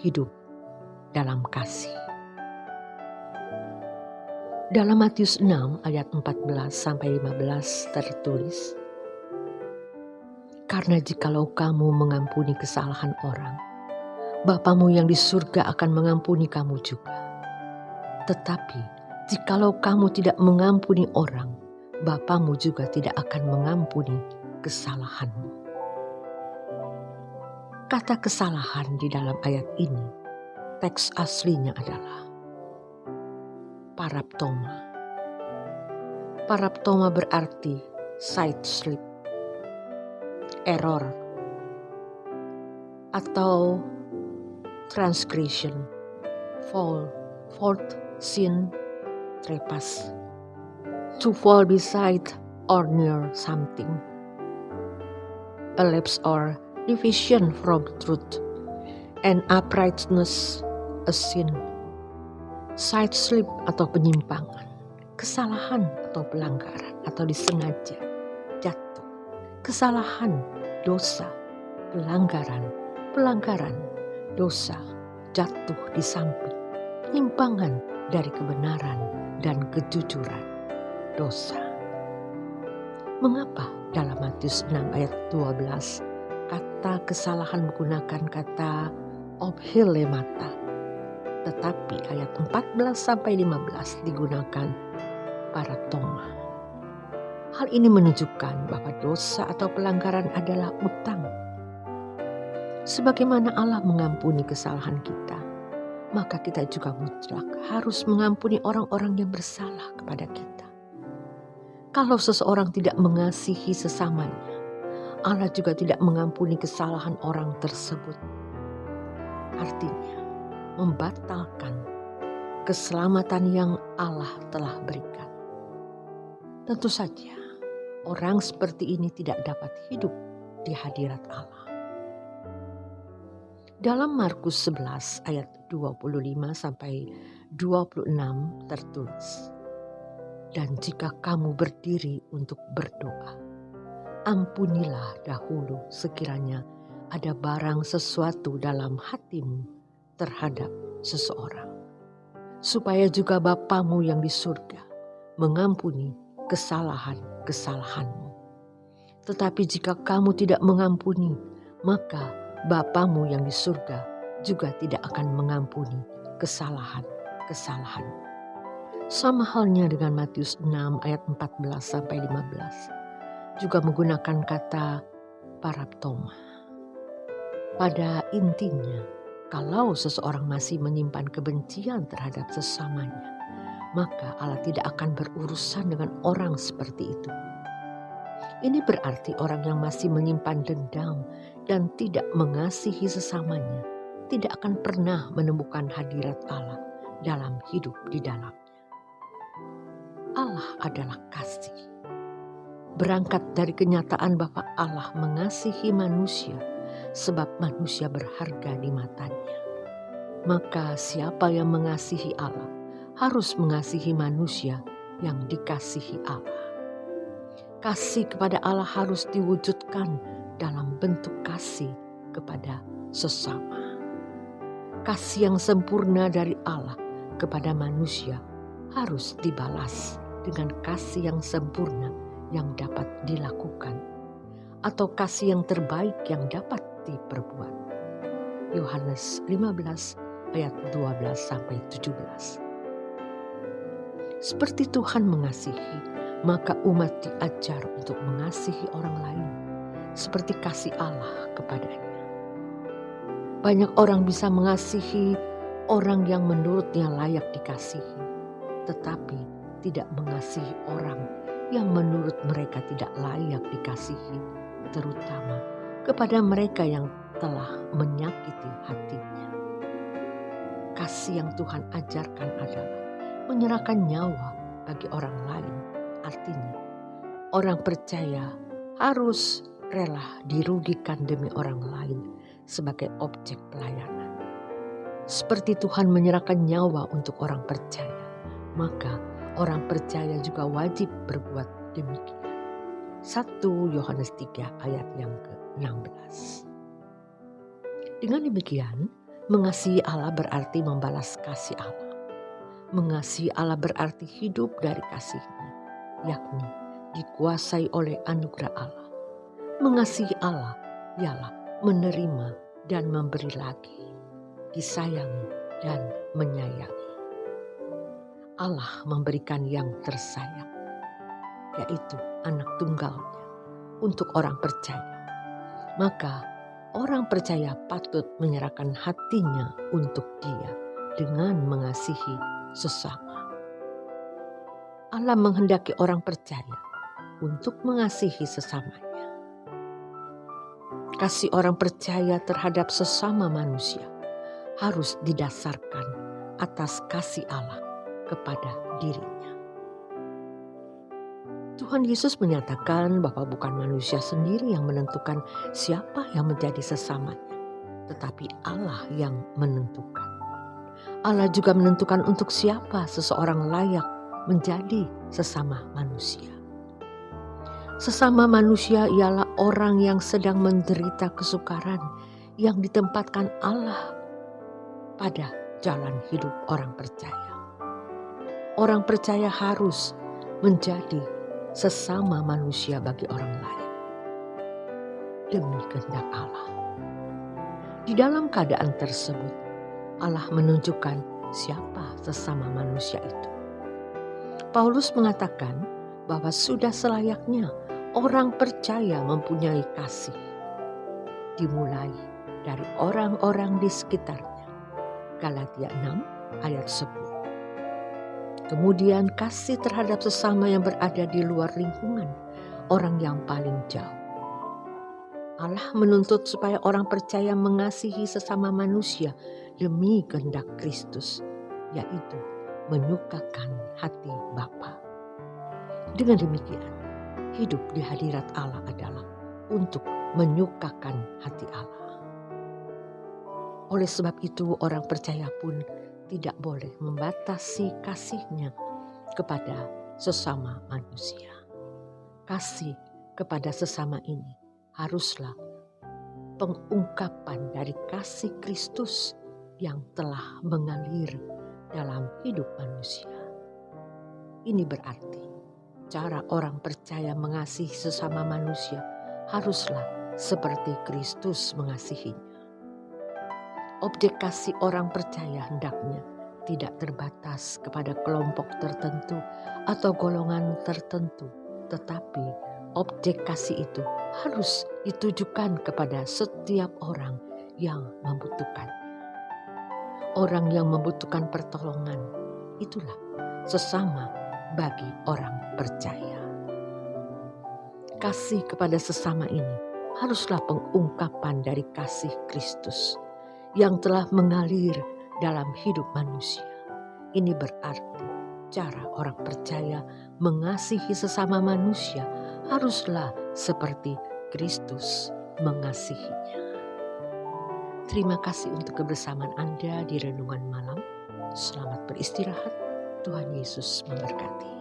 hidup dalam kasih. Dalam Matius 6 ayat 14-15 tertulis, "Karena jikalau kamu mengampuni kesalahan orang, Bapamu yang di surga akan mengampuni kamu juga. Tetapi jikalau kamu tidak mengampuni orang, Bapamu juga tidak akan mengampuni kesalahanmu." Kata kesalahan di dalam ayat ini, teks aslinya adalah paraptoma. Paraptoma berarti side slip, error, atau transgression, fault, sin, trespass. To fall beside or near something. A lapse or deviation from truth. And uprightness, a sin. Side slip atau penyimpangan, kesalahan atau pelanggaran atau disengaja jatuh, kesalahan, dosa, pelanggaran, dosa, jatuh di samping, penyimpangan dari kebenaran dan kejujuran, dosa. Mengapa dalam Matius 6 ayat 12 kata kesalahan menggunakan kata obhilemata, tetapi ayat 14-15 digunakan paraptoma? Hal ini menunjukkan bahwa dosa atau pelanggaran adalah utang. Sebagaimana Allah mengampuni kesalahan kita, maka kita juga mutlak harus mengampuni orang-orang yang bersalah kepada kita. Kalau seseorang tidak mengasihi sesamanya, Allah juga tidak mengampuni kesalahan orang tersebut. Artinya, membatalkan keselamatan yang Allah telah berikan. Tentu saja, orang seperti ini tidak dapat hidup di hadirat Allah. Dalam Markus 11 ayat 25-26 tertulis, "Dan jika kamu berdiri untuk berdoa, ampunilah dahulu sekiranya ada barang sesuatu dalam hatimu terhadap seseorang, supaya juga Bapamu yang di surga mengampuni kesalahan-kesalahanmu. Tetapi jika kamu tidak mengampuni, maka Bapamu yang di surga juga tidak akan mengampuni kesalahan-kesalahanmu." Sama halnya dengan Matius 6 ayat 14-15 juga menggunakan kata paraptoma. Pada intinya, kalau seseorang masih menyimpan kebencian terhadap sesamanya, maka Allah tidak akan berurusan dengan orang seperti itu. Ini berarti orang yang masih menyimpan dendam dan tidak mengasihi sesamanya tidak akan pernah menemukan hadirat Allah dalam hidup di dalamnya. Allah adalah kasih. Berangkat dari kenyataan bahwa Allah mengasihi manusia sebab manusia berharga di matanya, maka siapa yang mengasihi Allah harus mengasihi manusia yang dikasihi Allah. Kasih kepada Allah harus diwujudkan dalam bentuk kasih kepada sesama. Kasih yang sempurna dari Allah kepada manusia harus dibalas dengan kasih yang sempurna yang dapat dilakukan, atau kasih yang terbaik yang dapat diperbuat. Yohanes 15 ayat 12-17. Seperti Tuhan mengasihi, maka umat diajar untuk mengasihi orang lain seperti kasih Allah kepadanya. Banyak orang bisa mengasihi orang yang menurutnya layak dikasihi, tetapi tidak mengasihi orang yang menurut mereka tidak layak dikasihi, terutama kepada mereka yang telah menyakiti hatinya. Kasih yang Tuhan ajarkan adalah menyerahkan nyawa bagi orang lain. Artinya, orang percaya harus rela dirugikan demi orang lain sebagai objek pelayanan. Seperti Tuhan menyerahkan nyawa untuk orang percaya, maka orang percaya juga wajib berbuat demikian. 1 Yohanes 3 ayat yang ke-16. Dengan demikian, Mengasihi Allah berarti membalas kasih Allah. Mengasihi Allah berarti hidup dari kasih-Nya, yakni dikuasai oleh anugerah Allah. Mengasihi Allah ialah menerima dan memberi lagi, disayangi dan menyayangi. Allah memberikan yang tersayang, yaitu anak tunggalnya untuk orang percaya. Maka orang percaya patut menyerahkan hatinya untuk Dia dengan mengasihi sesama. Allah menghendaki orang percaya untuk mengasihi sesamanya. Kasih orang percaya terhadap sesama manusia harus didasarkan atas kasih Allah kepada dirinya. Tuhan Yesus menyatakan bahwa bukan manusia sendiri yang menentukan siapa yang menjadi sesamanya, tetapi Allah yang menentukan. Allah juga menentukan untuk siapa seseorang layak menjadi sesama manusia. Sesama manusia ialah orang yang sedang menderita kesukaran yang ditempatkan Allah pada jalan hidup orang percaya. Orang percaya harus menjadi sesama manusia bagi orang lain demi kehendak Allah. Di dalam keadaan tersebut, Allah menunjukkan siapa sesama manusia itu. Paulus mengatakan bahwa sudah selayaknya orang percaya mempunyai kasih, dimulai dari orang-orang di sekitarnya. Galatia 6 ayat 10. Kemudian kasih terhadap sesama yang berada di luar lingkungan, orang yang paling jauh. Allah menuntut supaya orang percaya mengasihi sesama manusia demi kehendak Kristus, yaitu menyukakan hati Bapa. Dengan demikian, hidup di hadirat Allah adalah untuk menyukakan hati Allah. Oleh sebab itu, orang percaya pun tidak boleh membatasi kasihnya kepada sesama manusia. Kasih kepada sesama ini haruslah pengungkapan dari kasih Kristus yang telah mengalir dalam hidup manusia. Ini berarti cara orang percaya mengasihi sesama manusia haruslah seperti Kristus mengasihinya. Objek kasih orang percaya hendaknya tidak terbatas kepada kelompok tertentu atau golongan tertentu, tetapi objek kasih itu harus ditujukan kepada setiap orang yang membutuhkan. Orang yang membutuhkan pertolongan, itulah sesama bagi orang percaya. Kasih kepada sesama ini haruslah pengungkapan dari kasih Kristus yang telah mengalir dalam hidup manusia. Ini berarti cara orang percaya mengasihi sesama manusia haruslah seperti Kristus mengasihinya. Terima kasih untuk kebersamaan Anda di Renungan Malam. Selamat beristirahat. Tuhan Yesus memberkati.